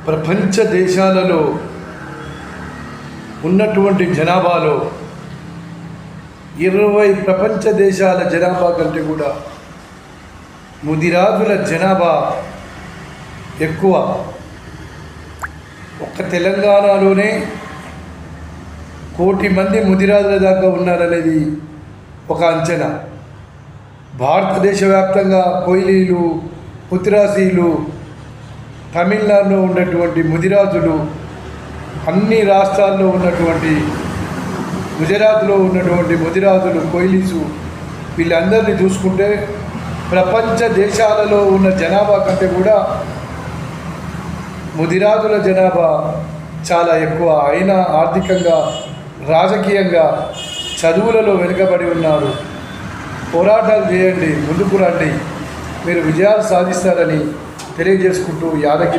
ప్రపంచ దేశాలలో ఉన్నటువంటి జనాభాలో 20 ప్రపంచ దేశాల జనాభా కంటే కూడా ముదిరాజుల జనాభా ఎక్కువ. ఒక్క తెలంగాణలోనే 1 కోటి మంది ముదిరాజుల దాకా ఉన్నారనేది ఒక అంచనా. భారతదేశ వ్యాప్తంగా కోయిలీలు, ఉత్తరాసీలు, తమిళనాడులో ఉన్నటువంటి ముదిరాజులు, అన్ని రాష్ట్రాల్లో ఉన్నటువంటి, గుజరాత్లో ఉన్నటువంటి ముదిరాజులు, కోయిలీసు, వీళ్ళందరినీ చూసుకుంటే ప్రపంచ దేశాలలో ఉన్న జనాభా కంటే కూడా ముదిరాజుల జనాభా చాలా ఎక్కువ. అయినా ఆర్థికంగా, రాజకీయంగా, చదువులలో వెనుకబడి ఉన్నారు. పోరాటాలు చేయండి, ముందుకు రండి, మీరు విజయాలు సాధిస్తారని తెలియజేసుకుంటూ యాదగిరి